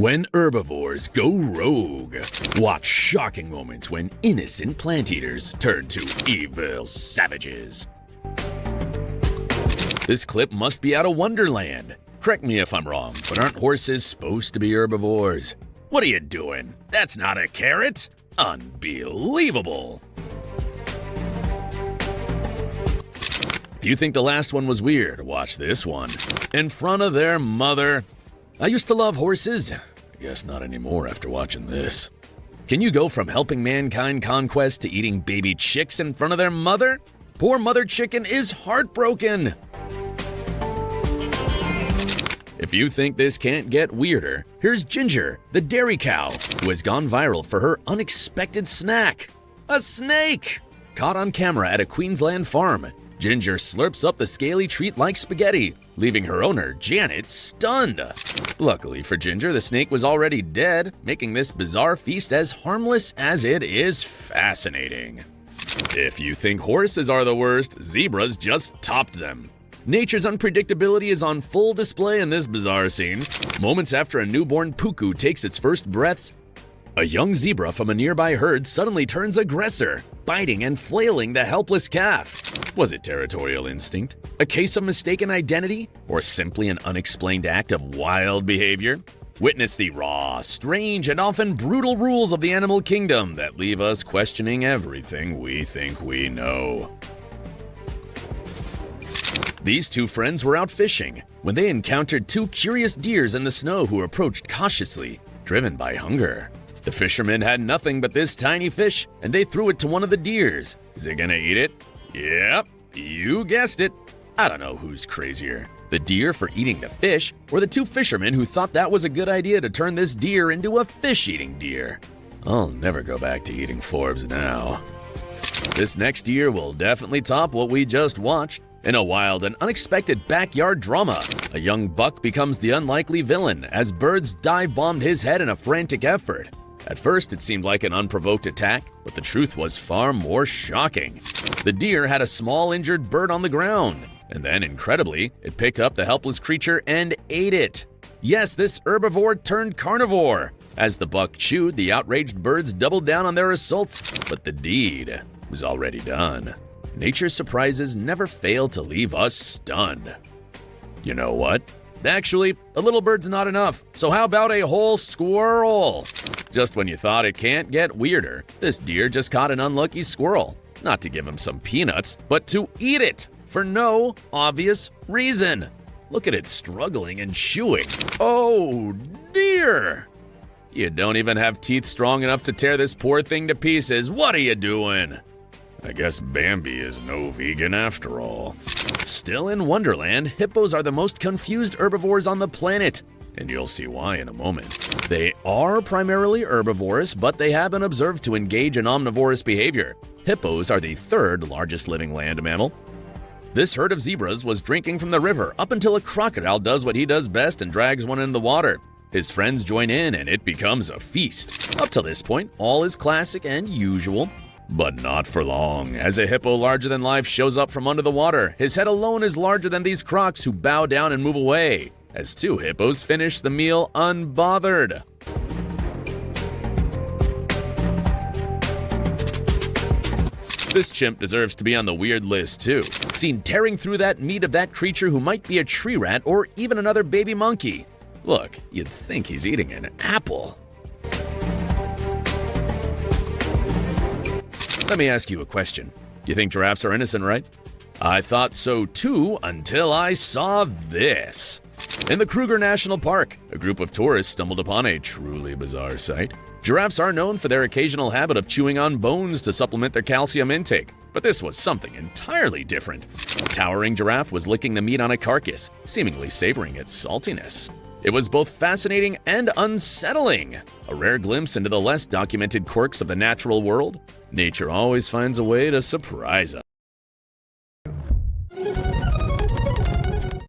When herbivores go rogue. Watch shocking moments when innocent plant eaters turn to evil savages. This clip must be out of Wonderland. Correct me if I'm wrong, but aren't horses supposed to be herbivores? What are you doing? That's not a carrot! Unbelievable! If you think the last one was weird, watch this one. In front of their mother. I used to love horses. I guess not anymore after watching this. Can you go from helping mankind conquest to eating baby chicks in front of their mother? Poor mother chicken is heartbroken. If you think this can't get weirder, here's Ginger, the dairy cow, who has gone viral for her unexpected snack. A snake! Caught on camera at a Queensland farm, Ginger slurps up the scaly treat like spaghetti, leaving her owner, Janet, stunned. Luckily for Ginger, the snake was already dead, making this bizarre feast as harmless as it is fascinating. If you think horses are the worst, zebras just topped them. Nature's unpredictability is on full display in this bizarre scene. Moments after a newborn puku takes its first breaths, a young zebra from a nearby herd suddenly turns aggressor, biting and flailing the helpless calf. Was it territorial instinct, a case of mistaken identity, or simply an unexplained act of wild behavior? Witness the raw, strange, and often brutal rules of the animal kingdom that leave us questioning everything we think we know. These two friends were out fishing when they encountered two curious deers in the snow who approached cautiously, driven by hunger. The fishermen had nothing but this tiny fish, and they threw it to one of the deers. Is it gonna eat it? Yep, you guessed it. I don't know who's crazier, the deer for eating the fish, or the two fishermen who thought that was a good idea to turn this deer into a fish-eating deer. I'll never go back to eating Forbes now. This next year will definitely top what we just watched. In a wild and unexpected backyard drama, a young buck becomes the unlikely villain as birds dive-bombed his head in a frantic effort. At first, it seemed like an unprovoked attack, but the truth was far more shocking. The deer had a small injured bird on the ground, and then, incredibly, it picked up the helpless creature and ate it. Yes, this herbivore turned carnivore. As the buck chewed, the outraged birds doubled down on their assaults, but the deed was already done. Nature's surprises never fail to leave us stunned. You know what? Actually, a little bird's not enough, so how about a whole squirrel? Just when you thought it can't get weirder, this deer just caught an unlucky squirrel. Not to give him some peanuts, but to eat it, for no obvious reason. Look at it struggling and chewing. Oh dear! You don't even have teeth strong enough to tear this poor thing to pieces. What are you doing? I guess Bambi is no vegan after all. Still in Wonderland, hippos are the most confused herbivores on the planet, and you'll see why in a moment. They are primarily herbivorous, but they have been observed to engage in omnivorous behavior. Hippos are the third largest living land mammal. This herd of zebras was drinking from the river up until a crocodile does what he does best and drags one in the water. His friends join in and it becomes a feast. Up to this point, all is classic and usual. But not for long, as a hippo larger than life shows up from under the water. His head alone is larger than these crocs who bow down and move away, as two hippos finish the meal unbothered. This chimp deserves to be on the weird list too, seen tearing through that meat of that creature who might be a tree rat or even another baby monkey. Look, you'd think he's eating an apple. Let me ask you a question. You think giraffes are innocent, right? I thought so too until I saw this. In the Kruger National Park, a group of tourists stumbled upon a truly bizarre sight. Giraffes are known for their occasional habit of chewing on bones to supplement their calcium intake, but this was something entirely different. A towering giraffe was licking the meat on a carcass, seemingly savoring its saltiness. It was both fascinating and unsettling, a rare glimpse into the less documented quirks of the natural world. Nature always finds a way to surprise us.